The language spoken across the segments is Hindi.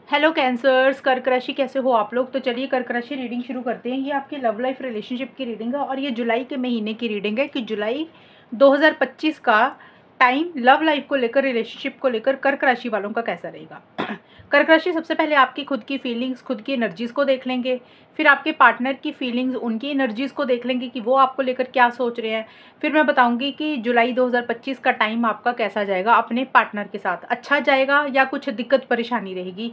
हेलो कैंसर्स, कर्क राशि कैसे हो आप लोग। तो चलिए कर्क राशि रीडिंग शुरू करते हैं। ये आपकी लव लाइफ रिलेशनशिप की रीडिंग है और ये जुलाई के महीने की रीडिंग है कि जुलाई 2025 का टाइम लव लाइफ को लेकर, रिलेशनशिप को लेकर कर्क राशि वालों का कैसा रहेगा। कर्क राशि सबसे पहले आपकी खुद की फीलिंग्स, खुद की एनर्जीज़ को देख लेंगे। फिर आपके पार्टनर की फीलिंग्स, उनकी एनर्जीज़ को देख लेंगे कि वो आपको लेकर क्या सोच रहे हैं। फिर मैं बताऊंगी कि जुलाई 2025 का टाइम आपका कैसा जाएगा अपने पार्टनर के साथ, अच्छा जाएगा या कुछ दिक्कत परेशानी रहेगी,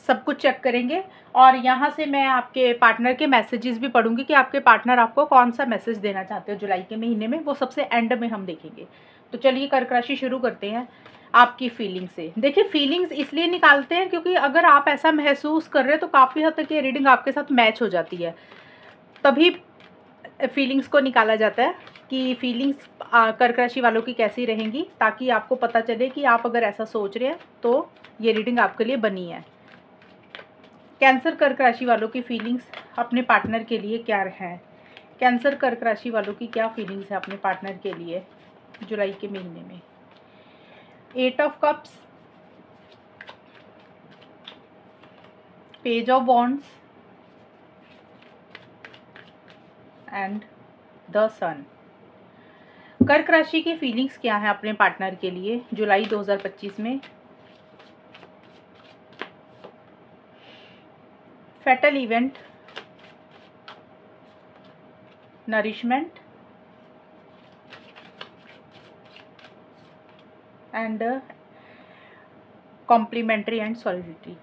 सब कुछ चेक करेंगे। और यहाँ से मैं आपके पार्टनर के मैसेजेस भी पढ़ूंगी कि आपके पार्टनर आपको कौन सा मैसेज देना चाहते हो जुलाई के महीने में, वो सबसे एंड में हम देखेंगे। तो चलिए कर्क राशि शुरू करते हैं आपकी फीलिंग से। देखिए फीलिंग्स इसलिए निकालते हैं क्योंकि अगर आप ऐसा महसूस कर रहे हैं तो काफ़ी हद तक ये रीडिंग आपके साथ मैच हो जाती है, तभी फीलिंग्स को निकाला जाता है कि फीलिंग्स कर्क राशि वालों की कैसी रहेंगी, ताकि आपको पता चले कि आप अगर ऐसा सोच रहे हैं तो ये रीडिंग आपके लिए बनी है। कैंसर कर्क राशि वालों की फीलिंग्स अपने पार्टनर के लिए क्या है। कैंसर कर्क राशि वालों की क्या फीलिंग्स है अपने पार्टनर के लिए जुलाई के महीने में। 8 of cups, page of wands and the sun. कर्क राशि की फीलिंग्स क्या है अपने पार्टनर के लिए जुलाई 2025 में। Fatal event, nourishment and complimentary and solidity.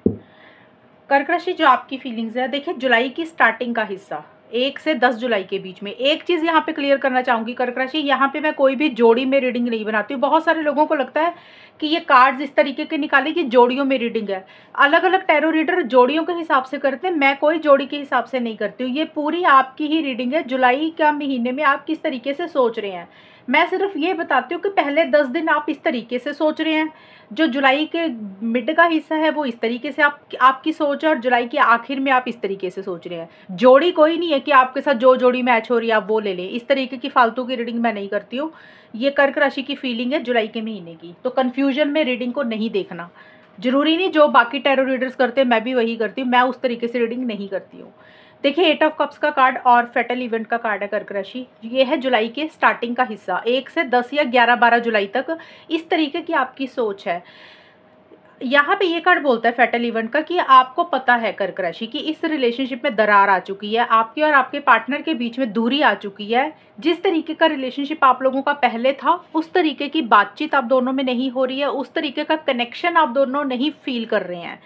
कर्क राशि जो आपकी फीलिंग्स है, देखिए जुलाई की स्टार्टिंग का हिस्सा 1 से 10 जुलाई के बीच में, एक चीज़ यहाँ पे क्लियर करना चाहूँगी कर्क राशि, यहाँ पे मैं कोई भी जोड़ी में रीडिंग नहीं बनाती हूँ। बहुत सारे लोगों को लगता है कि ये कार्ड्स इस तरीके के निकाले कि जोड़ियों में रीडिंग है। अलग अलग टैरो रीडर जोड़ियों के हिसाब से करते हैं, मैं कोई जोड़ी के हिसाब से नहीं करती हूँ। ये पूरी आपकी ही रीडिंग है, जुलाई का महीने में आप किस तरीके से सोच रहे हैं। मैं सिर्फ ये बताती हूँ कि पहले 10 दिन आप इस तरीके से सोच रहे हैं, जो जुलाई के मिड का हिस्सा है वो इस तरीके से आपकी सोच है, और जुलाई के आखिर में आप इस तरीके से सोच रहे हैं। जोड़ी कोई नहीं है कि आपके साथ जो जोड़ी मैच हो रही है आप वो ले लें, इस तरीके की फालतू की रीडिंग मैं नहीं करती हूँ। ये कर्क राशि की फीलिंग है जुलाई के महीने की, तो कन्फ्यूजन में रीडिंग को नहीं देखना। जरूरी नहीं जो बाकी टैरो रीडर्स करते हैं मैं भी वही करती हूँ, मैं उस तरीके से रीडिंग नहीं करती हूँ। देखिए 8 ऑफ कप्स का कार्ड और फेटल इवेंट का कार्ड है कर्क राशि, ये है जुलाई के स्टार्टिंग का हिस्सा, 1 से 10 या 11-12 जुलाई तक इस तरीके की आपकी सोच है। यहाँ पे ये कार्ड बोलता है फेटल इवेंट का कि आपको पता है कर्क राशि कि इस रिलेशनशिप में दरार आ चुकी है, आपके और आपके पार्टनर के बीच में दूरी आ चुकी है। जिस तरीके का रिलेशनशिप आप लोगों का पहले था उस तरीके की बातचीत आप दोनों में नहीं हो रही है, उस तरीके का कनेक्शन आप दोनों नहीं फील कर रहे हैं।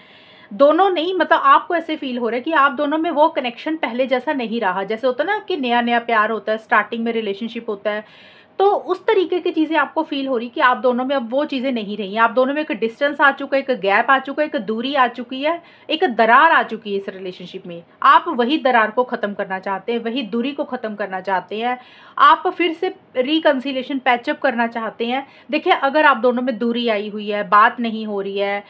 दोनों नहीं, मतलब आपको ऐसे फील हो रहा है कि आप दोनों में वो कनेक्शन पहले जैसा नहीं रहा। जैसे होता है ना कि नया नया प्यार होता है, स्टार्टिंग में रिलेशनशिप होता है, तो उस तरीके की चीज़ें आपको फील हो रही कि आप दोनों में अब वो चीज़ें नहीं रही हैं। आप दोनों में एक डिस्टेंस आ चुका है, एक गैप आ चुका है, एक दूरी आ चुकी है, एक दरार आ चुकी है इस रिलेशनशिप में। आप वही दरार को ख़त्म करना चाहते हैं, वही दूरी को ख़त्म करना चाहते हैं, आप फिर से रिकन्सिलेशन पैचअप करना चाहते हैं। देखिए अगर आप दोनों में दूरी आई हुई है, बात नहीं हो रही है,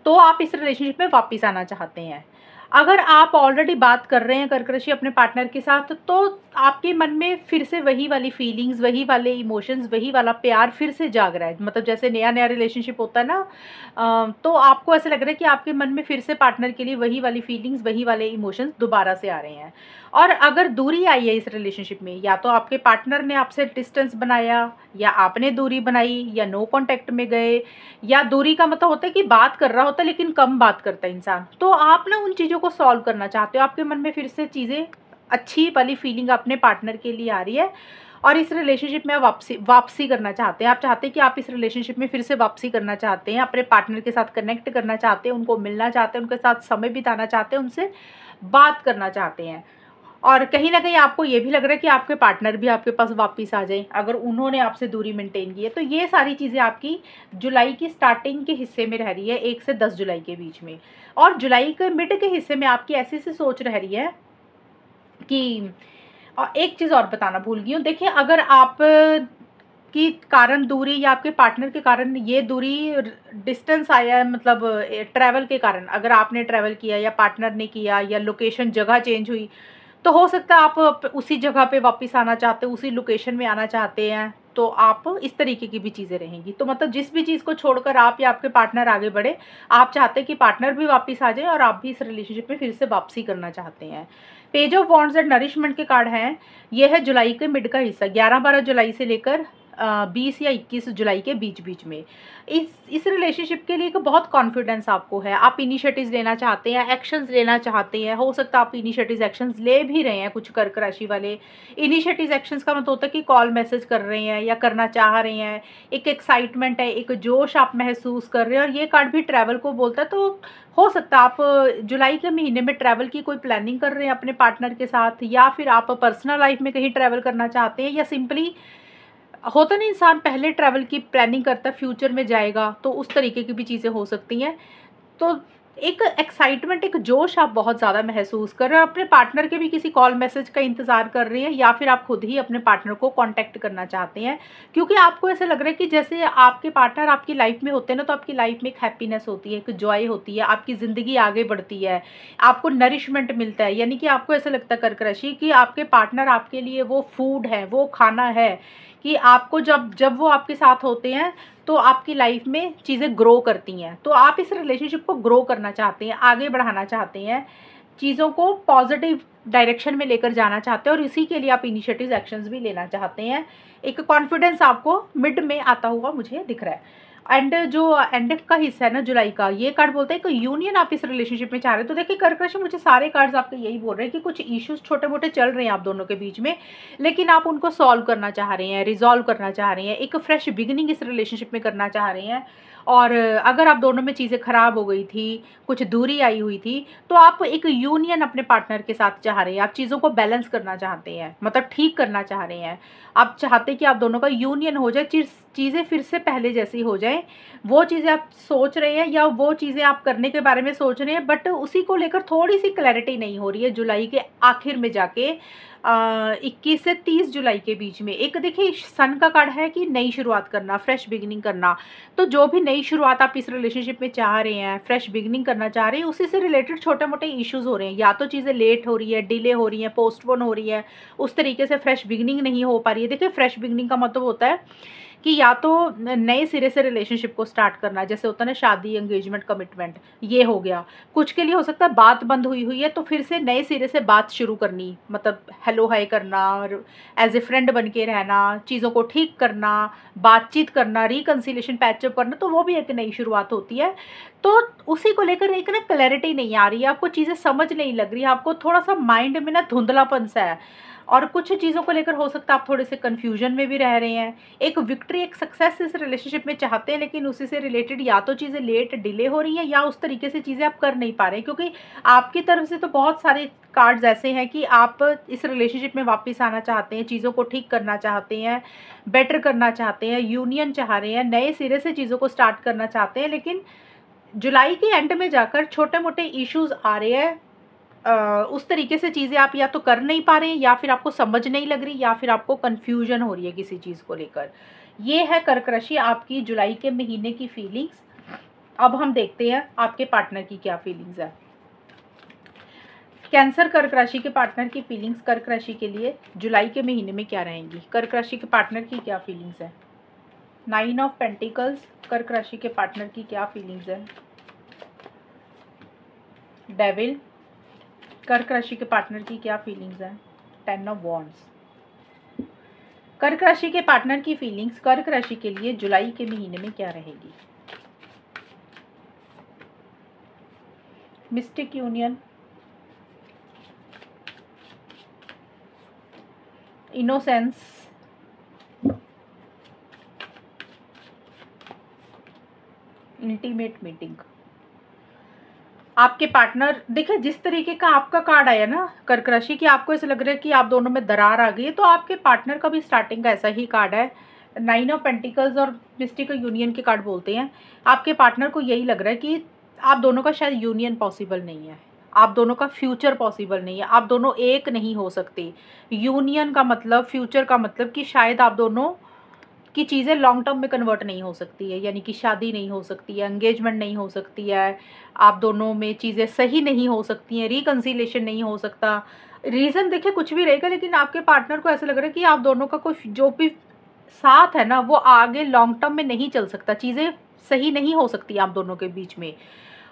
तो आप इस रिलेशनशिप में वापस आना चाहते हैं। अगर आप ऑलरेडी बात कर रहे हैं कर्क राशि अपने पार्टनर के साथ, तो आपके मन में फिर से वही वाली फीलिंग्स, वही वाले इमोशंस, वही वाला प्यार फिर से जाग रहा है। मतलब जैसे नया नया रिलेशनशिप होता है ना, तो आपको ऐसा लग रहा है कि आपके मन में फिर से पार्टनर के लिए वही वाली फीलिंग्स, वही वाले इमोशंस दोबारा से आ रहे हैं। और अगर दूरी आई है इस रिलेशनशिप में, या तो आपके पार्टनर ने आपसे डिस्टेंस बनाया, या आपने दूरी बनाई, या नो कॉन्टैक्ट में गए, या दूरी का मतलब होता है कि बात कर रहा होता है लेकिन कम बात करता है इंसान, तो आप ना उन चीज़ों को सॉल्व करना चाहते हो। आपके मन में फिर से चीज़ें, अच्छी वाली फीलिंग अपने पार्टनर के लिए आ रही है, और इस रिलेशनशिप में वापसी करना चाहते हैं। आप चाहते हैं कि आप इस रिलेशनशिप में फिर से वापसी करना चाहते हैं, अपने पार्टनर के साथ कनेक्ट करना चाहते हैं, उनको मिलना चाहते हैं, उनके साथ समय बिताना चाहते हैं, उनसे बात करना चाहते हैं। और कहीं ना कहीं आपको ये भी लग रहा है कि आपके पार्टनर भी आपके पास वापस आ जाए अगर उन्होंने आपसे दूरी मेंटेन की है। तो ये सारी चीज़ें आपकी जुलाई की स्टार्टिंग के हिस्से में रह रही है, 1 से 10 जुलाई के बीच में। और जुलाई के मिड के हिस्से में आपकी ऐसी सी सोच रह रही है कि, और एक चीज़ और बताना भूल गई हूँ, देखिए अगर आप की कारण दूरी, या आपके पार्टनर के कारण ये दूरी डिस्टेंस आया है, मतलब ट्रैवल के कारण, अगर आपने ट्रैवल किया या पार्टनर ने किया, या लोकेशन जगह चेंज हुई, तो हो सकता है आप उसी जगह पे वापस आना चाहते हो, उसी लोकेशन में आना चाहते हैं, तो आप इस तरीके की भी चीज़ें रहेंगी। तो मतलब जिस भी चीज़ को छोड़कर आप या आपके पार्टनर आगे बढ़े, आप चाहते हैं कि पार्टनर भी वापस आ जाए और आप भी इस रिलेशनशिप में फिर से वापसी करना चाहते हैं। Page of wands and nourishment के कार्ड हैं। ये है जुलाई के मिड का हिस्सा, 11-12 जुलाई से लेकर 20 या 21 जुलाई के बीच बीच में। इस रिलेशनशिप के लिए एक बहुत कॉन्फिडेंस आपको है। आप इनिशिएटिव्स लेना चाहते हैं, एक्शंस लेना चाहते हैं। हो सकता है आप इनिशिएटिव्स एक्शंस ले भी रहे हैं। कुछ कर्क राशि वाले इनिशिएटिव्स एक्शंस का मतलब होता है कि कॉल मैसेज कर रहे हैं या करना चाह रहे हैं। एक एक्साइटमेंट है, एक जोश आप महसूस कर रहे हैं। और ये कार्ड भी ट्रैवल को बोलता है। तो हो सकता है आप जुलाई के महीने में ट्रैवल की कोई प्लानिंग कर रहे हैं अपने पार्टनर के साथ, या फिर आप पर्सनल लाइफ में कहीं ट्रैवल करना चाहते हैं, या सिंपली होता नहीं इंसान पहले ट्रैवल की प्लानिंग करता है फ्यूचर में जाएगा, तो उस तरीके की भी चीज़ें हो सकती हैं। तो एक एक्साइटमेंट, एक जोश आप बहुत ज़्यादा महसूस कर रहे हैं। अपने पार्टनर के भी किसी कॉल मैसेज का इंतज़ार कर रहे हैं, या फिर आप खुद ही अपने पार्टनर को कांटेक्ट करना चाहते हैं, क्योंकि आपको ऐसा लग रहा है कि जैसे आपके पार्टनर आपकी लाइफ में होते हैं ना, तो आपकी लाइफ में एक हैप्पीनेस होती है, एक जॉय होती है, आपकी ज़िंदगी आगे बढ़ती है, आपको नरिशमेंट मिलता है। यानी कि आपको ऐसा लगता है कर्क राशि कि आपके पार्टनर आपके लिए वो फूड है, वो खाना है, कि आपको जब जब वो आपके साथ होते हैं तो आपकी लाइफ में चीज़ें ग्रो करती हैं। तो आप इस रिलेशनशिप को ग्रो करना चाहते हैं, आगे बढ़ाना चाहते हैं, चीज़ों को पॉजिटिव डायरेक्शन में लेकर जाना चाहते हैं, और इसी के लिए आप इनिशिएटिव एक्शंस भी लेना चाहते हैं। एक कॉन्फिडेंस आपको मिड में आता हुआ मुझे दिख रहा है। एंड जो एंड का हिस्सा है ना जुलाई का, ये कार्ड बोलता है कि यूनियन आप इस रिलेशनशिप में चाह रहे हो। तो देखिए कर्क राशि, मुझे सारे कार्ड्स आपके यही बोल रहे हैं कि कुछ इश्यूज छोटे मोटे चल रहे हैं आप दोनों के बीच में, लेकिन आप उनको सॉल्व करना चाह रहे हैं, रिजॉल्व करना चाह रहे हैं, एक फ्रेश बिगिनिंग इस रिलेशनशिप में करना चाह रहे हैं। और अगर आप दोनों में चीज़ें ख़राब हो गई थी, कुछ दूरी आई हुई थी, तो आप एक यूनियन अपने पार्टनर के साथ चाह रहे हैं। आप चीज़ों को बैलेंस करना चाहते हैं, मतलब ठीक करना चाह रहे हैं। आप चाहते हैं कि आप दोनों का यूनियन हो जाए, चीज़ें फिर से पहले जैसी हो जाए। वो चीज़ें आप सोच रहे हैं, या वो चीज़ें आप करने के बारे में सोच रहे हैं, बट उसी को लेकर थोड़ी सी क्लैरिटी नहीं हो रही है जुलाई के आखिर में जाके 21 से 30 जुलाई के बीच में। एक देखिए सन का कार्ड है कि नई शुरुआत करना, फ्रेश बिगिनिंग करना। तो जो भी नई शुरुआत आप इस रिलेशनशिप में चाह रहे हैं, फ्रेश बिगिनिंग करना चाह रहे हैं, उसी से रिलेटेड छोटे मोटे इश्यूज हो रहे हैं। या तो चीज़ें लेट हो रही है, डिले हो रही है, पोस्टपोन हो रही है, उस तरीके से फ्रेश बिगिनिंग नहीं हो पा रही है। देखिए फ्रेश बिगिनिंग का मतलब होता है कि या तो नए सिरे से रिलेशनशिप को स्टार्ट करना, जैसे होता है ना शादी, एंगेजमेंट, कमिटमेंट, ये हो गया। कुछ के लिए हो सकता है बात बंद हुई हुई है, तो फिर से नए सिरे से बात शुरू करनी, मतलब हेलो हाय करना, और एज ए फ्रेंड बन के रहना, चीज़ों को ठीक करना, बातचीत करना, रिकन्सिलेशन, पैचअप करना, तो वो भी एक नई शुरुआत होती है। तो उसी को लेकर एक ना क्लैरिटी नहीं आ रही है, आपको चीज़ें समझ नहीं लग रही है, आपको थोड़ा सा माइंड में ना धुंधलापन सा है, और कुछ चीज़ों को लेकर हो सकता है आप थोड़े से कन्फ्यूजन में भी रह रहे हैं। एक विक्ट्री, एक सक्सेस इस रिलेशनशिप में चाहते हैं, लेकिन उसी से रिलेटेड या तो चीज़ें लेट डिले हो रही हैं, या उस तरीके से चीज़ें आप कर नहीं पा रहे हैं, क्योंकि आपकी तरफ से तो बहुत सारे कार्ड्स ऐसे हैं कि आप इस रिलेशनशिप में वापस आना चाहते हैं, चीज़ों को ठीक करना चाहते हैं, बेटर करना चाहते हैं, यूनियन चाह रहे हैं, नए सिरे से चीज़ों को स्टार्ट करना चाहते हैं। लेकिन जुलाई के एंड में जाकर छोटे मोटे इश्यूज आ रहे हैं। उस तरीके से चीज़ें आप या तो कर नहीं पा रहे हैं, या फिर आपको समझ नहीं लग रही, या फिर आपको कन्फ्यूजन हो रही है किसी चीज़ को लेकर। ये है कर्क राशि आपकी जुलाई के महीने की फीलिंग्स। अब हम देखते हैं आपके पार्टनर की क्या फीलिंग्स है। कैंसर कर्क राशि के पार्टनर की फीलिंग्स कर्क राशि के लिए जुलाई के महीने में क्या रहेंगी? कर्क राशि के पार्टनर की क्या फीलिंग्स है? 9 ऑफ पेंटिकल्स, कर्क राशि के पार्टनर की क्या फीलिंग्स है? डेविल, कर्क राशि के पार्टनर की क्या फीलिंग्स है? 10 ऑफ वॉन्ड्स। कर्क राशि के पार्टनर की फीलिंग्स कर्क राशि के लिए जुलाई के महीने में क्या रहेगी? Mistake union, innocence, intimate meeting. आपके पार्टनर, देखिए जिस तरीके का आपका कार्ड आया ना कर्क राशि की, आपको ऐसा लग रहा है कि आप दोनों में दरार आ गई है, तो आपके पार्टनर का भी स्टार्टिंग का ऐसा ही कार्ड है। 9 ऑफ पेंटिकल्स और मिस्टिक यूनियन के कार्ड बोलते हैं। आपके पार्टनर को यही लग रहा है कि आप दोनों का शायद यूनियन पॉसिबल नहीं है, आप दोनों का फ्यूचर पॉसिबल नहीं है, आप दोनों एक नहीं हो सकते। यूनियन का मतलब, फ्यूचर का मतलब कि शायद आप दोनों कि चीज़ें लॉन्ग टर्म में कन्वर्ट नहीं हो सकती है, यानी कि शादी नहीं हो सकती है, एंगेजमेंट नहीं हो सकती है, आप दोनों में चीज़ें सही नहीं हो सकती हैं, रिकन्सिलेशन नहीं हो सकता। रीज़न देखिए कुछ भी रहेगा, लेकिन आपके पार्टनर को ऐसा लग रहा है कि आप दोनों का कोई जो भी साथ है ना वो आगे लॉन्ग टर्म में नहीं चल सकता, चीज़ें सही नहीं हो सकती आप दोनों के बीच में।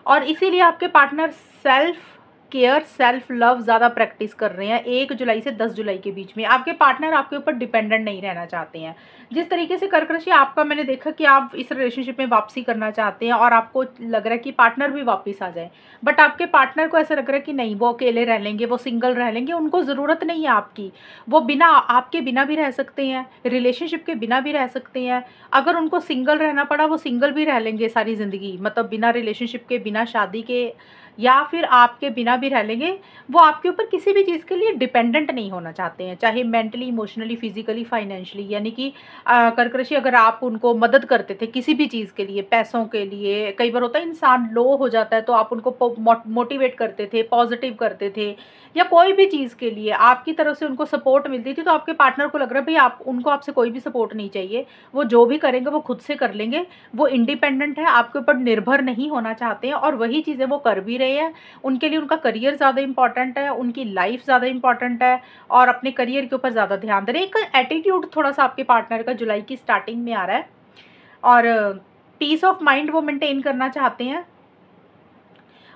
और इसीलिए आपके partner self care, self love ज़्यादा प्रैक्टिस कर रहे हैं 1 जुलाई से 10 जुलाई के बीच में। आपके पार्टनर आपके ऊपर डिपेंडेंट नहीं रहना चाहते हैं। जिस तरीके से कर्क राशि आपका, मैंने देखा कि आप इस रिलेशनशिप में वापसी करना चाहते हैं और आपको लग रहा है कि पार्टनर भी वापस आ जाए, बट आपके पार्टनर को ऐसा लग रहा है कि नहीं, वो अकेले रह लेंगे, वो सिंगल रह लेंगे, उनको ज़रूरत नहीं है आपकी। वो बिना आपके बिना भी रह सकते हैं, रिलेशनशिप के बिना भी रह सकते हैं। अगर उनको सिंगल रहना पड़ा, वो सिंगल भी रह लेंगे सारी ज़िंदगी, मतलब बिना रिलेशनशिप के, बिना शादी के, या फिर आपके बिना भी रह लेंगे। वो आपके ऊपर किसी भी चीज़ के लिए डिपेंडेंट नहीं होना चाहते हैं, चाहे मेंटली, इमोशनली, फिजिकली, फाइनेंशियली। यानी कि कर्क राशि, अगर आप उनको मदद करते थे किसी भी चीज़ के लिए, पैसों के लिए, कई बार होता है इंसान लो हो जाता है तो आप उनको मोटिवेट करते थे, पॉजिटिव करते थे, या कोई भी चीज़ के लिए आपकी तरफ से उनको सपोर्ट मिलती थी, तो आपके पार्टनर को लग रहा है भाई आप उनको, आपसे कोई भी सपोर्ट नहीं चाहिए, वो जो भी करेंगे वो खुद से कर लेंगे, वो इंडिपेंडेंट है, आपके ऊपर निर्भर नहीं होना चाहते हैं, और वही चीज़ें वो कर भी रहे हैं। उनके लिए उनका करियर ज़्यादा इंपॉर्टेंट है, उनकी लाइफ ज़्यादा इंपॉर्टेंट है, और अपने करियर के ऊपर ज़्यादा ध्यान दे रहे हैं। एक एटीट्यूड थोड़ा सा आपके पार्टनर का जुलाई की स्टार्टिंग में आ रहा है, और पीस ऑफ माइंड वो मेंटेन करना चाहते हैं,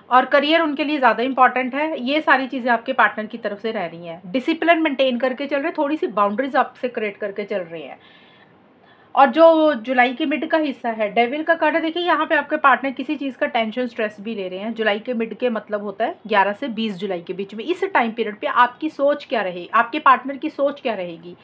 और करियर उनके लिए ज़्यादा इंपॉर्टेंट है। ये सारी चीज़ें आपके पार्टनर की तरफ से रह रही हैं। डिसिप्लिन मेंटेन करके चल रहे हैं, थोड़ी सी बाउंड्रीज आपसे क्रिएट करके चल रहे हैं। और जो जुलाई के मिड का हिस्सा है, डेविल का कार्ड है, देखिए यहाँ पे आपके पार्टनर किसी चीज़ का टेंशन, स्ट्रेस भी ले रहे हैं। जुलाई के मिड के मतलब होता है 11 से 20 जुलाई के बीच में। इस टाइम पीरियड पे आपकी सोच क्या रहे, आपके पार्टनर की सोच क्या रहेगी।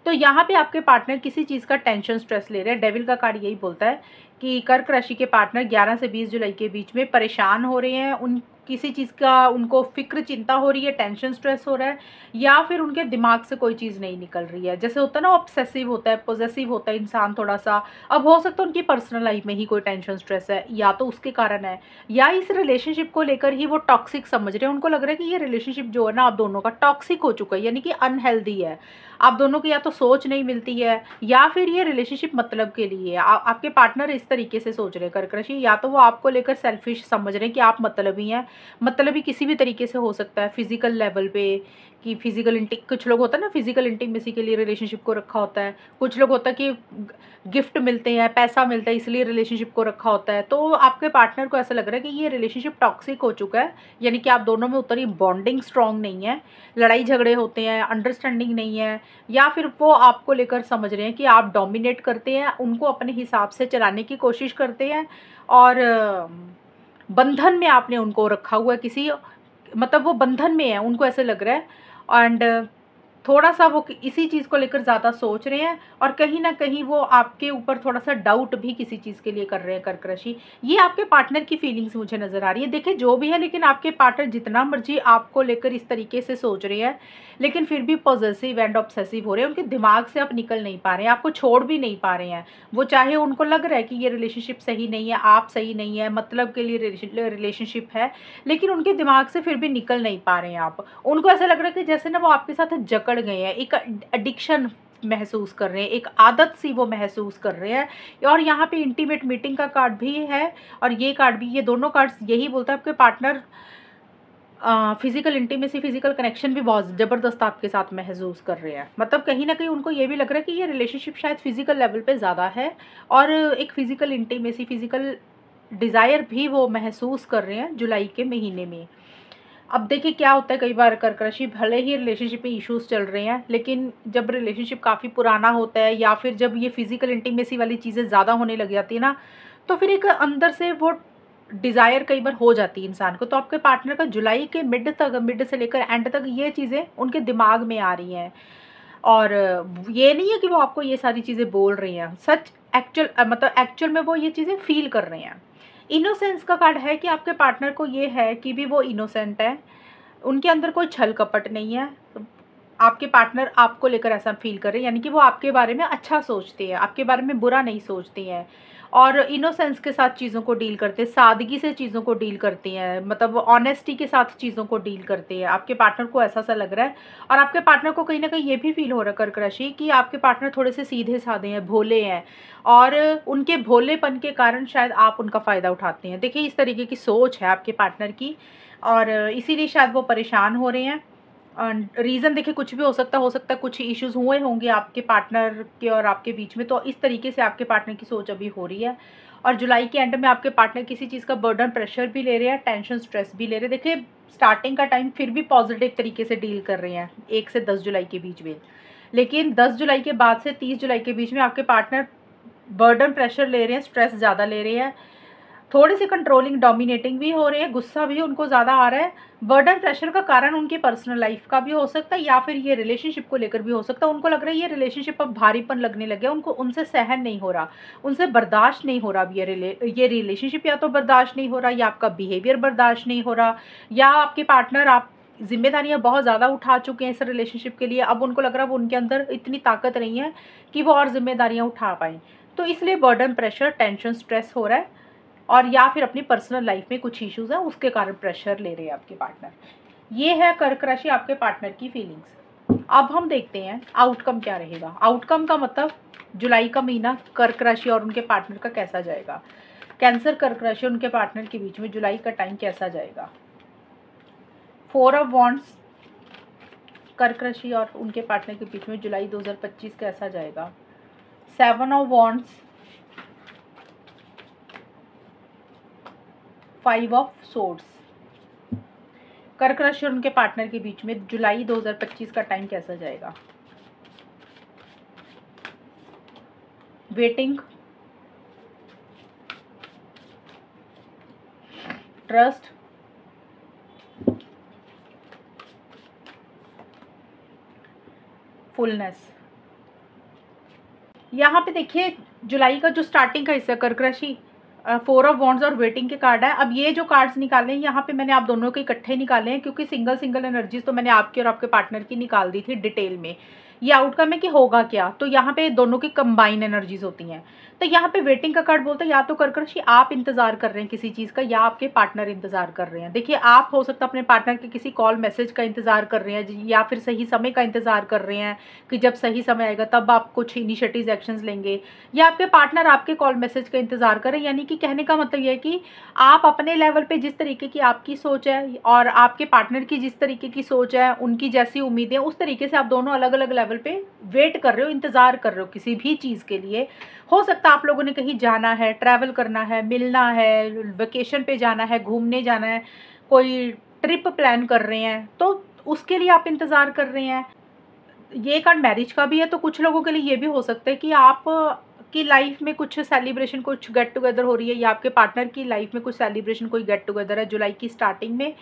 तो यहाँ पे आपके पार्टनर किसी चीज़ का टेंशन, स्ट्रेस ले रहे हैं। डेविल का कार्ड यही बोलता है कि कर्क राशि के पार्टनर 11 से 20 जुलाई के बीच में परेशान हो रहे हैं। उन किसी चीज़ का उनको फ़िक्र, चिंता हो रही है, टेंशन, स्ट्रेस हो रहा है, या फिर उनके दिमाग से कोई चीज़ नहीं निकल रही है। जैसे होता है ना, ऑब्सेसिव होता है, पॉसेसिव होता है इंसान थोड़ा सा। अब हो सकता है उनकी पर्सनल लाइफ में ही कोई टेंशन, स्ट्रेस है, या तो उसके कारण है, या इस रिलेशनशिप को लेकर ही वो टॉक्सिक समझ रहे हैं। उनको लग रहा है कि ये रिलेशनशिप जो है ना आप दोनों का टॉक्सिक हो चुका है, यानी कि अनहेल्दी है। आप दोनों की या तो सोच नहीं मिलती है, या फिर ये रिलेशनशिप मतलब के लिए है। आपके पार्टनर इस तरीके से सोच रहे हैं कर्क राशि, या तो वो आपको लेकर सेल्फिश समझ रहे हैं कि आप मतलबी हैं। मतलबी किसी भी तरीके से हो सकता है, फिजिकल लेवल पे, कि फिजिकल कुछ लोग होता है ना, फिजिकल इंटीमेसी के लिए रिलेशनशिप को रखा होता है। कुछ लोग होता है कि गिफ्ट मिलते हैं, पैसा मिलता है, इसलिए रिलेशनशिप को रखा होता है। तो आपके पार्टनर को ऐसा लग रहा है कि ये रिलेशनशिप टॉक्सिक हो चुका है, यानी कि आप दोनों में उतनी बॉन्डिंग स्ट्रांग नहीं है, लड़ाई झगड़े होते हैं, अंडरस्टैंडिंग नहीं है, या फिर वो आपको लेकर समझ रहे हैं कि आप डोमिनेट करते हैं, उनको अपने हिसाब से चलाने की कोशिश करते हैं, और बंधन में आपने उनको रखा हुआ है किसी, मतलब वो बंधन में है, उनको ऐसे लग रहा है। एंड थोड़ा सा वो इसी चीज़ को लेकर ज़्यादा सोच रहे हैं, और कहीं ना कहीं वो आपके ऊपर थोड़ा सा डाउट भी किसी चीज़ के लिए कर रहे हैं कर्क राशि। ये आपके पार्टनर की फीलिंग्स मुझे नज़र आ रही है। देखिए जो भी है, लेकिन आपके पार्टनर जितना मर्जी आपको लेकर इस तरीके से सोच रहे हैं, लेकिन फिर भी पॉजेसिव एंड ऑब्सेसिव हो रहे हैं। उनके दिमाग से आप निकल नहीं पा रहे हैं, आपको छोड़ भी नहीं पा रहे हैं। वो चाहे उनको लग रहा है कि ये रिलेशनशिप सही नहीं है, आप सही नहीं है, मतलब के लिए रिलेशनशिप है, लेकिन उनके दिमाग से फिर भी निकल नहीं पा रहे हैं आप। उनको ऐसा लग रहा है कि जैसे ना वो आपके साथ जकड़ गए हैं, एक एडिक्शन महसूस कर रहे हैं, एक आदत सी वो महसूस कर रहे हैं। और यहाँ पे इंटीमेट मीटिंग का कार्ड भी है, और ये कार्ड भी, ये दोनों कार्ड्स यही बोलता है आपके partner physical intimacy, physical connection भी बहुत ज़बरदस्त आपके साथ महसूस कर रहे हैं। मतलब कहीं ना कहीं उनको ये भी लग रहा है कि ये रिलेशनशिप शायद फिजिकल लेवल पे ज़्यादा है, और एक फिजिकल इंटीमेसी, फिजिकल डिज़ायर भी वो महसूस कर रहे हैं जुलाई के महीने में। अब देखिए क्या होता है, कई बार कर्क राशि, भले ही रिलेशनशिप में इश्यूज चल रहे हैं, लेकिन जब रिलेशनशिप काफ़ी पुराना होता है, या फिर जब ये फिजिकल इंटीमेसी वाली चीज़ें ज़्यादा होने लग जाती है ना, तो फिर एक अंदर से वो डिज़ायर कई बार हो जाती है इंसान को। तो आपके पार्टनर का जुलाई के मिड तक, मिड से लेकर एंड तक ये चीज़ें उनके दिमाग में आ रही हैं। और ये नहीं है कि वो आपको ये सारी चीज़ें बोल रही हैं, सच एक्चुअल, मतलब एक्चुअल में वो ये चीज़ें फील कर रहे हैं। इनोसेंस का कार्ड है कि आपके पार्टनर को ये है कि भी वो इनोसेंट है, उनके अंदर कोई छल कपट नहीं है। आपके पार्टनर आपको लेकर ऐसा फील कर रहे हैं, यानी कि वो आपके बारे में अच्छा सोचते हैं, आपके बारे में बुरा नहीं सोचते हैं, और इनोसेंस के साथ चीज़ों को डील करते हैं, सादगी से चीज़ों को डील करते हैं, मतलब ऑनेस्टी के साथ चीज़ों को डील करते हैं। आपके पार्टनर को ऐसा सा लग रहा है। और आपके पार्टनर को कहीं ना कहीं ये भी फील हो रहा है कर्क राशि, कि आपके पार्टनर थोड़े से सीधे साधे हैं, भोले हैं, और उनके भोलेपन के कारण शायद आप उनका फ़ायदा उठाते हैं। देखिए इस तरीके की सोच है आपके पार्टनर की, और इसीलिए शायद वो परेशान हो रहे हैं। रीज़न देखिए कुछ भी हो सकता है कुछ इश्यूज़ हुए होंगे आपके पार्टनर के और आपके बीच में, तो इस तरीके से आपके पार्टनर की सोच अभी हो रही है। और जुलाई के एंड में आपके पार्टनर किसी चीज़ का बर्डन, प्रेशर भी ले रहे हैं, टेंशन, स्ट्रेस भी ले रहे हैं। देखिए स्टार्टिंग का टाइम फिर भी पॉजिटिव तरीके से डील कर रहे हैं 1 से 10 जुलाई के बीच में, लेकिन 10 जुलाई के बाद से 30 जुलाई के बीच में आपके पार्टनर बर्डन, प्रेशर ले रहे हैं, स्ट्रेस ज़्यादा ले रहे हैं, थोड़ी सी कंट्रोलिंग, डोमिनेटिंग भी हो रहे हैं, गुस्सा भी उनको ज़्यादा आ रहा है। बर्डन, प्रेशर का कारण उनकी पर्सनल लाइफ का भी हो सकता है या फिर ये रिलेशनशिप को लेकर भी हो सकता है। उनको लग रहा है ये रिलेशनशिप अब भारीपन लगने लग गया, उनको उनसे सहन नहीं हो रहा, उनसे बर्दाश्त नहीं हो रहा। अब ये रिलेशनशिप या तो बर्दाश्त नहीं हो रहा, या आपका बिहेवियर बर्दाश्त नहीं हो रहा, या आपके पार्टनर आप जिम्मेदारियां बहुत ज़्यादा उठा चुके हैं इस रिलेशनशिप के लिए। अब उनको लग रहा है वो उनके अंदर इतनी ताकत नहीं है कि वो और जिम्मेदारियां उठा पाएँ, तो इसलिए बर्डन, प्रेशर, टेंशन, स्ट्रेस हो रहा है। और या फिर अपनी पर्सनल लाइफ में कुछ इश्यूज हैं उसके कारण प्रेशर ले रहे हैं आपके पार्टनर। ये है कर्क राशि आपके पार्टनर की फीलिंग्स। अब हम देखते हैं आउटकम क्या रहेगा। आउटकम का मतलब जुलाई का महीना कर्क राशि और उनके पार्टनर का कैसा जाएगा। कैंसर, कर्क राशि और उनके पार्टनर के बीच में जुलाई का टाइम कैसा जाएगा। 4 ऑफ वॉन्ड्स, कर्क राशि और उनके पार्टनर के बीच में जुलाई 2025 कैसा जाएगा। 7 ऑफ वॉन्ड्स, 5 ऑफ सोर्ड्स, कर्क राशि और उनके पार्टनर के बीच में जुलाई 2025 का टाइम कैसा जाएगा। Waiting, trust, fullness. यहाँ पे देखिए जुलाई का जो स्टार्टिंग का हिस्सा कर्क राशि, 4 ऑफ वॉन्ड्स और वेटिंग के कार्ड है। अब ये जो कार्ड्स निकाले हैं यहाँ पे मैंने आप दोनों के इकट्ठे निकाले हैं, क्योंकि सिंगल सिंगल एनर्जीज तो मैंने आपकी और आपके पार्टनर की निकाल दी थी डिटेल में। ये आउटकम है कि होगा क्या, तो यहाँ पे दोनों की कंबाइन एनर्जीज होती हैं। तो यहाँ पे वेटिंग का कार्ड बोलता है या तो कर्क राशि आप इंतजार कर रहे हैं किसी चीज़ का, या आपके पार्टनर इंतजार कर रहे हैं। देखिए आप हो सकता है अपने पार्टनर के किसी कॉल मैसेज का इंतजार कर रहे हैं, या फिर सही समय का इंतजार कर रहे हैं कि जब सही समय आएगा तब आप कुछ इनिशिएटिव एक्शंस लेंगे, या आपके पार्टनर आपके कॉल मैसेज का इंतजार करें। यानी कि कहने का मतलब ये है कि आप अपने लेवल पे जिस तरीके की आपकी सोच है और आपके पार्टनर की जिस तरीके की सोच है, उनकी जैसी उम्मीदें, उस तरीके से आप दोनों अलग अलग लेवल पे वेट कर रहे हो, इंतजार कर रहे हो किसी भी चीज़ के लिए। हो सकता है आप लोगों ने कहीं जाना है, ट्रैवल करना है, मिलना है, वेकेशन पे जाना है, घूमने जाना है, कोई ट्रिप प्लान कर रहे हैं, तो उसके लिए आप इंतज़ार कर रहे हैं। ये कार्ड मैरिज का भी है, तो कुछ लोगों के लिए ये भी हो सकता है कि आप की लाइफ में कुछ सेलिब्रेशन, कुछ गेट टुगेदर हो रही है, या आपके पार्टनर की लाइफ में कुछ सेलिब्रेशन, कोई गेट टुगेदर है जुलाई की स्टार्टिंग में।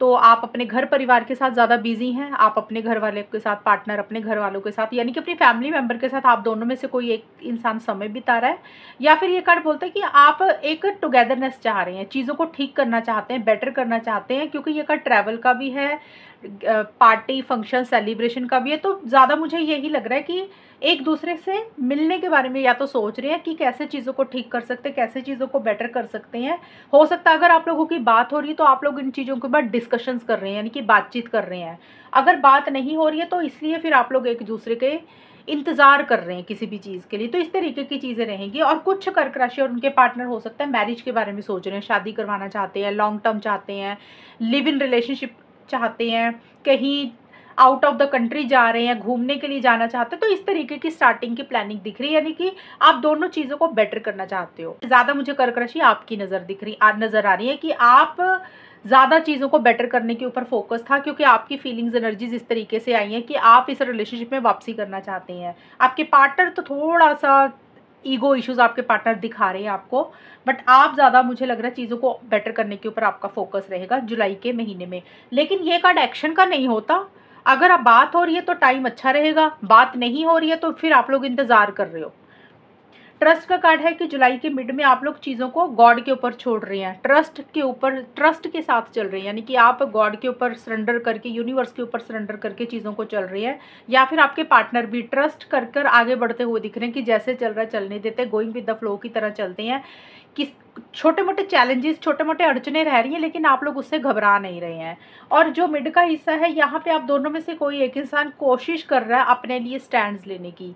तो आप अपने घर परिवार के साथ ज़्यादा बिजी हैं, आप अपने घर वाले के साथ, पार्टनर अपने घर वालों के साथ, यानी कि अपनी फैमिली मेम्बर के साथ आप दोनों में से कोई एक इंसान समय बिता रहा है। या फिर ये कार्ड बोलता है कि आप एक टुगेदरनेस चाह रहे हैं, चीज़ों को ठीक करना चाहते हैं, बेटर करना चाहते हैं, क्योंकि ये कार्ड ट्रैवल का भी है, पार्टी, फंक्शन, सेलिब्रेशन का भी है। तो ज़्यादा मुझे यही लग रहा है कि एक दूसरे से मिलने के बारे में या तो सोच रहे हैं कि कैसे चीज़ों को ठीक कर सकते हैं, कैसे चीज़ों को बेटर कर सकते हैं। हो सकता है अगर आप लोगों की बात हो रही है तो आप लोग इन चीज़ों के बाद डिस्कशंस कर रहे हैं, यानी कि बातचीत कर रहे हैं। अगर बात नहीं हो रही है तो इसलिए फिर आप लोग एक दूसरे के इंतज़ार कर रहे हैं किसी भी चीज़ के लिए। तो इस तरीके की चीज़ें रहेंगी। और कुछ कर्क राशि और उनके पार्टनर हो सकता है मैरिज के बारे में सोच रहे हैं, शादी करवाना चाहते हैं, लॉन्ग टर्म चाहते हैं, लिव इन रिलेशनशिप चाहते हैं, कहीं आउट ऑफ द कंट्री जा रहे हैं, घूमने के लिए जाना चाहते हैं। तो इस तरीके की स्टार्टिंग की प्लानिंग दिख रही है, यानी कि आप दोनों चीज़ों को बेटर करना चाहते हो। ज़्यादा मुझे कर्क राशि आपकी नज़र आ रही है कि आप ज़्यादा चीज़ों को बेटर करने के ऊपर फोकस था, क्योंकि आपकी फीलिंग्स, एनर्जीज इस तरीके से आई हैं कि आप इस रिलेशनशिप में वापसी करना चाहते हैं। आपके पार्टनर तो थोड़ा सा ईगो इश्यूज आपके पार्टनर दिखा रहे हैं आपको, बट आप ज़्यादा, मुझे लग रहा है, चीज़ों को बेटर करने के ऊपर आपका फोकस रहेगा जुलाई के महीने में। लेकिन ये कार्ड एक्शन का नहीं होता। अगर आप बात हो रही है तो टाइम अच्छा रहेगा, बात नहीं हो रही है तो फिर आप लोग इंतज़ार कर रहे हो। ट्रस्ट का कार्ड है कि जुलाई के मिड में आप लोग चीज़ों को गॉड के ऊपर छोड़ रहे हैं, ट्रस्ट के ऊपर, ट्रस्ट के साथ चल रहे हैं, यानी कि आप गॉड के ऊपर सरेंडर करके, यूनिवर्स के ऊपर सरेंडर करके चीज़ों को चल रही है। या फिर आपके पार्टनर भी ट्रस्ट कर कर आगे बढ़ते हुए दिख रहे हैं कि जैसे चल रहा है चलने देते, गोइंग विद द फ्लो की तरह चलते हैं। कि छोटे मोटे चैलेंजेस, छोटे मोटे अड़चने रह रही हैं, लेकिन आप लोग उससे घबरा नहीं रहे हैं। और जो मिड का हिस्सा है यहाँ पे आप दोनों में से कोई एक इंसान कोशिश कर रहा है अपने लिए स्टैंड्स लेने की,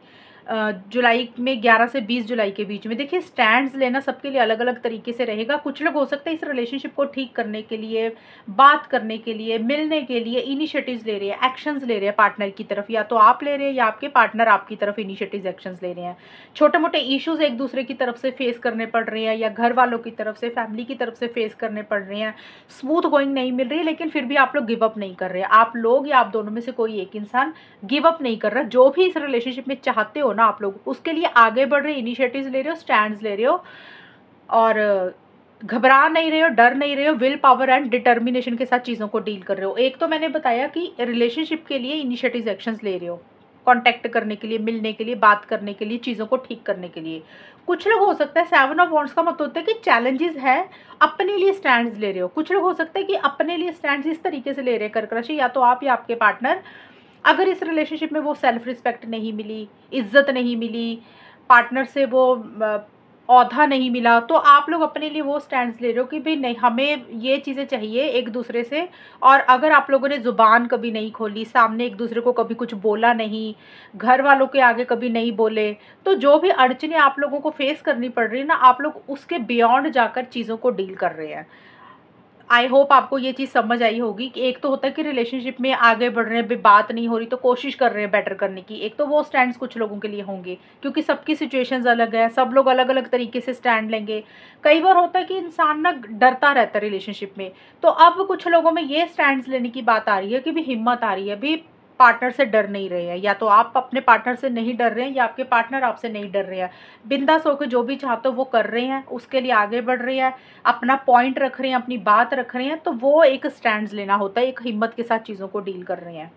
जुलाई में 11 से 20 जुलाई के बीच में। देखिए स्टैंड्स लेना सबके लिए अलग अलग तरीके से रहेगा। कुछ लोग हो सकता है इस रिलेशनशिप को ठीक करने के लिए, बात करने के लिए, मिलने के लिए इनिशिएटिव्स ले रहे हैं, एक्शंस ले रहे हैं पार्टनर की तरफ, या तो आप ले रहे हैं या आपके पार्टनर आपकी तरफ इनिशिएटिव्स एक्शंस ले रहे हैं। छोटे मोटे इश्यूज एक दूसरे की तरफ से फेस करने पड़ रहे हैं, या घर वालों की तरफ से, फैमिली की तरफ से फेस करने पड़ रहे हैं। स्मूथ गोइंग नहीं मिल रही है, लेकिन फिर भी आप लोग गिव अप नहीं कर रहे हैं। आप लोग या आप दोनों में से कोई एक इंसान गिव अप नहीं कर रहा। जो भी इस रिलेशनशिप में चाहते हो ना आप लोग, उसके लिए आगे बढ़ रहे, इनिशिएटिव्स ले रहे हो, स्टैंड्स ले रहे हो, और घबरा नहीं रहे हो, डर नहीं रहे हो, विल पावर एंड डिटर्मिनेशन के साथ चीज़ों को डील कर रहे हो। एक तो मैंने बताया कि रिलेशनशिप के लिए इनिशिएटिव्स एक्शंस ले रहे हो, कांटेक्ट करने के लिए, मिलने के लिए, बात करने के लिए, चीज़ों को ठीक करने के लिए। कुछ लोग हो सकता है 7 ऑफ वॉन्ड्स का मतलब होता है कि चैलेंजेस है, अपने लिए स्टैंड्स ले रहे हो। कुछ लोग हो सकता है कि अपने लिए स्टैंड्स इस तरीके से ले रहे हैं कर्क राशि, या तो आप या आपके पार्टनर, अगर इस रिलेशनशिप में वो सेल्फ रिस्पेक्ट नहीं मिली, इज्जत नहीं मिली, पार्टनर से वो औधा नहीं मिला, तो आप लोग अपने लिए वो स्टैंड्स ले रहे हो कि भाई नहीं, हमें ये चीज़ें चाहिए एक दूसरे से। और अगर आप लोगों ने ज़ुबान कभी नहीं खोली, सामने एक दूसरे को कभी कुछ बोला नहीं, घर वालों के आगे कभी नहीं बोले, तो जो भी अड़चनें आप लोगों को फेस करनी पड़ रही है ना, आप लोग उसके बियॉन्ड जाकर चीज़ों को डील कर रहे हैं। आई होप आपको ये चीज़ समझ आई होगी कि एक तो होता है कि रिलेशनशिप में आगे बढ़ रहे हैं, बात नहीं हो रही तो कोशिश कर रहे हैं बेटर करने की। एक तो वो स्टैंड्स कुछ लोगों के लिए होंगे, क्योंकि सबकी सिचुएशंस अलग है, सब लोग अलग अलग तरीके से स्टैंड लेंगे। कई बार होता है कि इंसान ना डरता रहता है रिलेशनशिप में, तो अब कुछ लोगों में ये स्टैंड्स लेने की बात आ रही है कि भी हिम्मत आ रही है, भी पार्टनर से डर नहीं रहे हैं, या तो आप अपने पार्टनर से नहीं डर रहे हैं या आपके पार्टनर आपसे नहीं डर रहे हैं। बिंदास होकर जो भी चाहते हो वो कर रहे हैं, उसके लिए आगे बढ़ रहे हैं, अपना पॉइंट रख रहे हैं, अपनी बात रख रहे हैं। तो वो एक स्टैंड्स लेना होता है, एक हिम्मत के साथ चीज़ों को डील कर रहे हैं।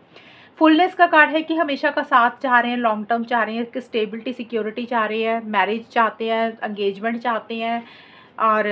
फुलनेस का कार्ड है कि हमेशा का साथ चाह रहे हैं, लॉन्ग टर्म चाह रहे हैं, कि स्टेबिलिटी सिक्योरिटी चाह रहे हैं, मैरिज चाहते हैं, एंगेजमेंट चाहते हैं। और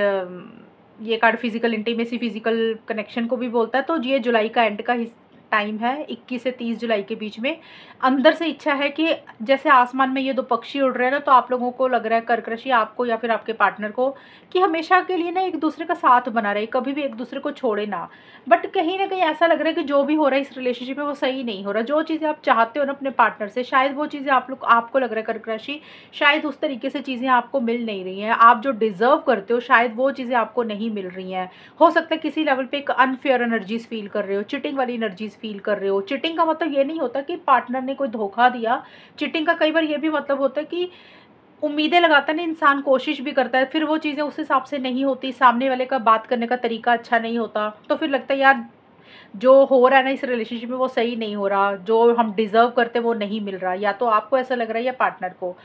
ये card physical intimacy, physical connection को भी बोलता है। तो ये जुलाई का एंड का टाइम है, 21 से 30 जुलाई के बीच में। अंदर से इच्छा है कि जैसे आसमान में ये दो पक्षी उड़ रहे हैं ना, तो आप लोगों को लग रहा है कर्क राशि, आपको या फिर आपके पार्टनर को, कि हमेशा के लिए ना एक दूसरे का साथ बना रहे, कभी भी एक दूसरे को छोड़े ना। बट कहीं ना कहीं ऐसा लग रहा है कि जो भी हो रहा है इस रिलेशनशिप में वो सही नहीं हो रहा। जो चीज़ें आप चाहते हो ना अपने पार्टनर से, शायद वो चीज़ें आपको लग रहा है कर्क राशि, शायद उस तरीके से चीज़ें आपको मिल नहीं रही हैं। आप जो डिजर्व करते हो शायद वो चीज़ें आपको नहीं मिल रही हैं। हो सकता है किसी लेवल पे एक अनफेयर एनर्जीज फील कर रहे हो, चिटिंग वाली एनर्जीज फील कर रहे हो। चिटिंग का मतलब ये नहीं होता कि पार्टनर ने कोई धोखा दिया। चिटिंग का कई बार ये भी मतलब होता है कि उम्मीदें लगाता है ना इंसान, कोशिश भी करता है, फिर वो चीज़ें उस हिसाब से नहीं होती, सामने वाले का बात करने का तरीका अच्छा नहीं होता, तो फिर लगता है यार जो हो रहा है ना इस रिलेशनशिप में वो सही नहीं हो रहा, जो हम डिजर्व करते वो नहीं मिल रहा। या तो आपको ऐसा लग रहा है या पार्टनर को।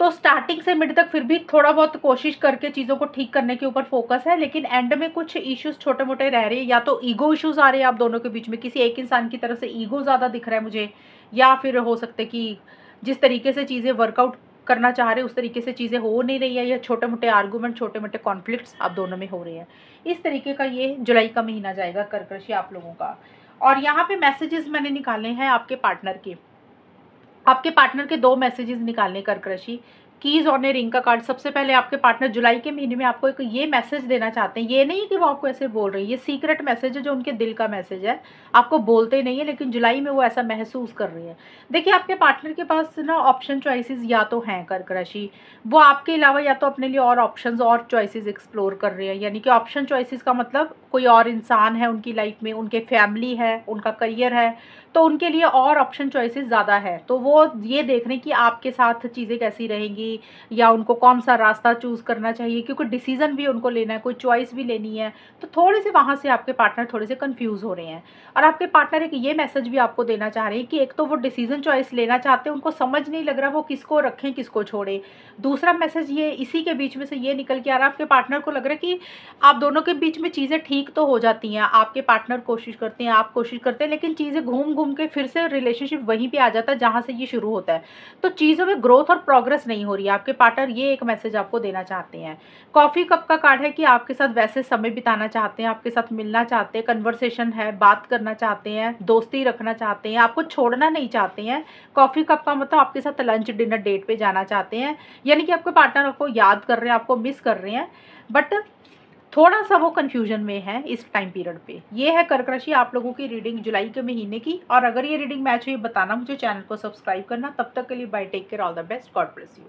तो स्टार्टिंग से मिड तक फिर भी थोड़ा बहुत कोशिश करके चीज़ों को ठीक करने के ऊपर फोकस है, लेकिन एंड में कुछ इश्यूज छोटे मोटे रह रहे हैं। या तो ईगो इश्यूज आ रहे हैं आप दोनों के बीच में, किसी एक इंसान की तरफ से ईगो ज़्यादा दिख रहा है मुझे, या फिर हो सकता है कि जिस तरीके से चीज़ें वर्कआउट करना चाह रहे हैं उस तरीके से चीज़ें हो नहीं रही है, या छोटे मोटे आर्गूमेंट, छोटे मोटे कॉन्फ्लिक्ट्स आप दोनों में हो रहे हैं। इस तरीके का ये जुलाई का महीना जाएगा कर्क राशि आप लोगों का। और यहाँ पे मैसेजेस मैंने निकाले हैं आपके पार्टनर के। आपके पार्टनर के 2 मैसेजेस निकालने कर्क राशि। कीज ऑन ए रिंग का कार्ड। सबसे पहले आपके पार्टनर जुलाई के महीने में आपको एक ये मैसेज देना चाहते हैं। ये नहीं है कि वो आपको ऐसे बोल रहे हैं, ये सीक्रेट मैसेज है जो उनके दिल का मैसेज है, आपको बोलते नहीं है, लेकिन जुलाई में वो ऐसा महसूस कर रही है। देखिए आपके पार्टनर के पास ना ऑप्शन चॉइसेस या तो हैं कर्क राशि, वो आपके अलावा या तो अपने लिए और ऑप्शंस और चॉइसेस एक्सप्लोर कर रहे हैं। यानी कि ऑप्शन चॉइसेस का मतलब कोई और इंसान है उनकी लाइफ में, उनके फैमिली है, उनका करियर है, तो उनके लिए और ऑप्शन चॉइसेस ज़्यादा है। तो वो ये देख रहे हैं कि आपके साथ चीज़ें कैसी रहेंगी, या उनको कौन सा रास्ता चूज़ करना चाहिए, क्योंकि डिसीजन भी उनको लेना है, कोई चॉइस भी लेनी है। तो थोड़े से वहाँ से आपके पार्टनर थोड़े से कंफ्यूज हो रहे हैं। और आपके पार्टनर एक ये मैसेज भी आपको देना चाह रहे हैं कि एक तो वो डिसीजन चॉइस लेना चाहते हैं, उनको समझ नहीं लग रहा वो किसको रखें किसको छोड़े। दूसरा मैसेज ये इसी के बीच में से ये निकल के आ रहा है, आपके पार्टनर को लग रहा है कि आप दोनों के बीच में चीज़ें ठीक तो हो जाती हैं, आपके पार्टनर कोशिश करते हैं, आप कोशिश करते हैं, लेकिन चीज़ें घूम घूम के फिर से रिलेशनशिप वहीं पे आ जाता है जहाँ से ये शुरू होता है। तो चीज़ों में ग्रोथ और प्रोग्रेस नहीं हो रही है। आपके पार्टनर ये एक मैसेज आपको देना चाहते हैं। कॉफ़ी कप का कार्ड है कि आपके साथ वैसे समय बिताना चाहते हैं, आपके साथ मिलना चाहते हैं, कन्वर्सेशन है, बात करना चाहते हैं, दोस्ती रखना चाहते हैं, आपको छोड़ना नहीं चाहते हैं। कॉफ़ी कप का मतलब आपके साथ लंच डिनर डेट पे जाना चाहते हैं, यानी कि आपके पार्टनर आपको याद कर रहे हैं, आपको मिस कर रहे हैं। बट थोड़ा सा वो कन्फ्यूजन में है इस टाइम पीरियड पे। ये है कर्क राशि आप लोगों की रीडिंग जुलाई के महीने की। और अगर ये रीडिंग मैच हुई बताना मुझे, चैनल को सब्सक्राइब करना। तब तक के लिए bye, take care, all the best, God bless you.